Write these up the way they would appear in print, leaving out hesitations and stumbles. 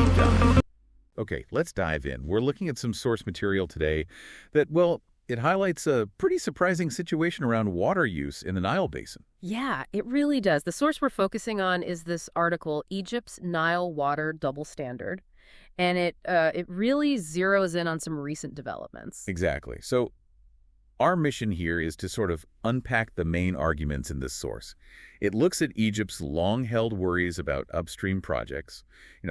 deep dive. Okay, let's dive in. We're looking at some source material today that, well, it highlights a pretty surprising situation around water use in the Nile Basin. Yeah, it really does. The source we're focusing on is this article, Egypt's Nile Water Double Standard, and it really zeroes in on some recent developments. Exactly. So our mission here is to sort of unpack the main arguments in this source. It looks at Egypt's long-held worries about upstream projects,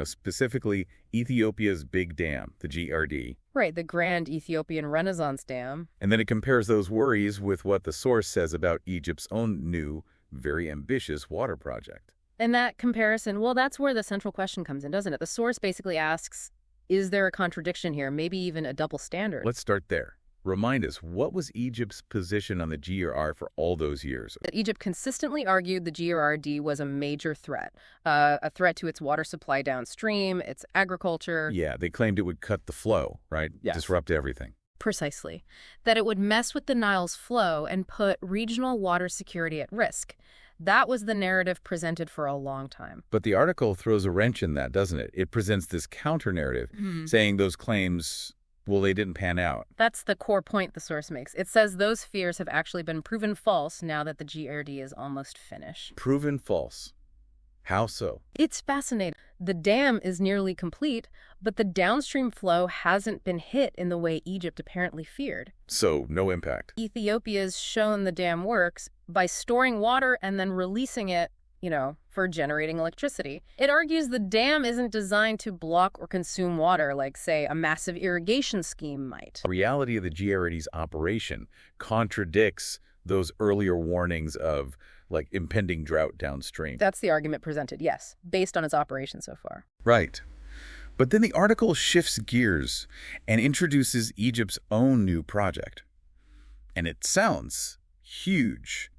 specifically Ethiopia's big dam, the GERD. Right, the Grand Ethiopian Renaissance Dam. And then it compares those worries with what the source says about Egypt's own new, very ambitious water project. And that comparison, well, that's where the central question comes in, doesn't it? The source basically asks, is there a contradiction here, maybe even a double standard? Let's start there. Remind us, what was Egypt's position on the GERD for all those years? Egypt consistently argued the GERD was a major threat, a threat to its water supply downstream, its agriculture. Yeah, they claimed it would cut the flow, right? Yes. Disrupt everything. Precisely. That it would mess with the Nile's flow and put regional water security at risk. That was the narrative presented for a long time. But the article throws a wrench in that, doesn't it? It presents this counter-narrative, saying those claims, well, they didn't pan out. That's the core point the source makes. It says those fears have actually been proven false now that the GERD is almost finished. Proven false. How so? It's fascinating. The dam is nearly complete, but the downstream flow hasn't been hit in the way Egypt apparently feared. So, no impact. Ethiopia's shown the dam works by storing water and then releasing it, for generating electricity. It argues the dam isn't designed to block or consume water like, say, a massive irrigation scheme might. The reality of the GERD's operation contradicts those earlier warnings of, impending drought downstream. That's the argument presented, yes, based on its operation so far. Right. But then the article shifts gears and introduces Egypt's own new project. And it sounds huge.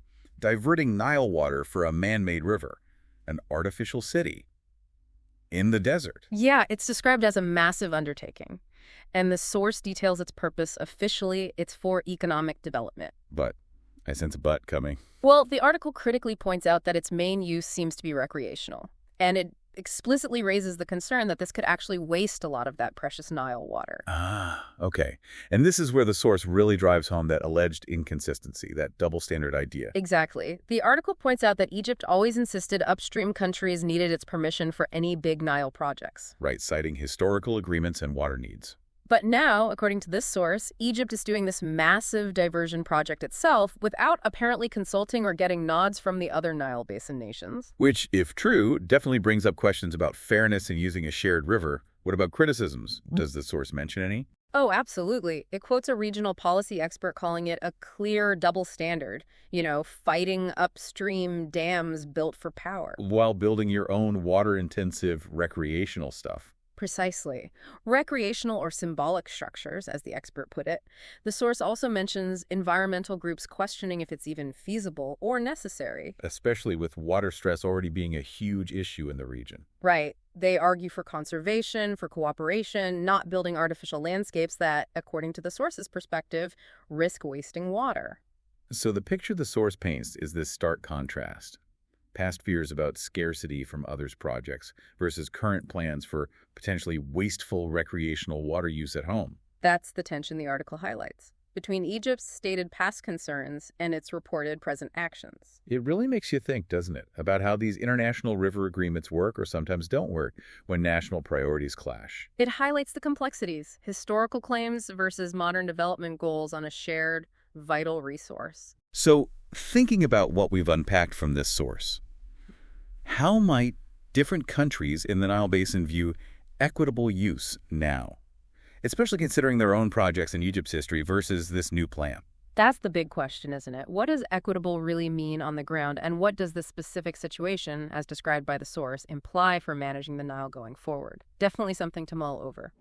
Diverting Nile water for a man-made river, an artificial city, in the desert. Yeah, it's described as a massive undertaking. And the source details its purpose officially. It's for economic development. But I sense a but coming. Well, the article critically points out that its main use seems to be recreational. And it explicitly raises the concern that this could actually waste a lot of that precious Nile water. Ah, okay. And this is where the source really drives home that alleged inconsistency, that double standard idea. Exactly. The article points out that Egypt always insisted upstream countries needed its permission for any big Nile projects. Right, citing historical agreements and water needs. But now, according to this source, Egypt is doing this massive diversion project itself without apparently consulting or getting nods from the other Nile Basin nations. Which, if true, definitely brings up questions about fairness in using a shared river. What about criticisms? Does the source mention any? Oh, absolutely. It quotes a regional policy expert calling it a clear double standard, fighting upstream dams built for power. While building your own water-intensive recreational stuff. Precisely. Recreational or symbolic structures, as the expert put it. The source also mentions environmental groups questioning if it's even feasible or necessary. Especially with water stress already being a huge issue in the region. Right. They argue for conservation, for cooperation, not building artificial landscapes that, according to the source's perspective, risk wasting water. So the picture the source paints is this stark contrast. Past fears about scarcity from others' projects versus current plans for potentially wasteful recreational water use at home. That's the tension the article highlights between Egypt's stated past concerns and its reported present actions. It really makes you think, doesn't it, about how these international river agreements work or sometimes don't work when national priorities clash. It highlights the complexities, historical claims versus modern development goals on a shared, vital resource. So, thinking about what we've unpacked from this source, how might different countries in the Nile Basin view equitable use now, especially considering their own projects in Egypt's history versus this new plan? That's the big question, isn't it? What does equitable really mean on the ground, and what does the specific situation, as described by the source, imply for managing the Nile going forward? Definitely something to mull over.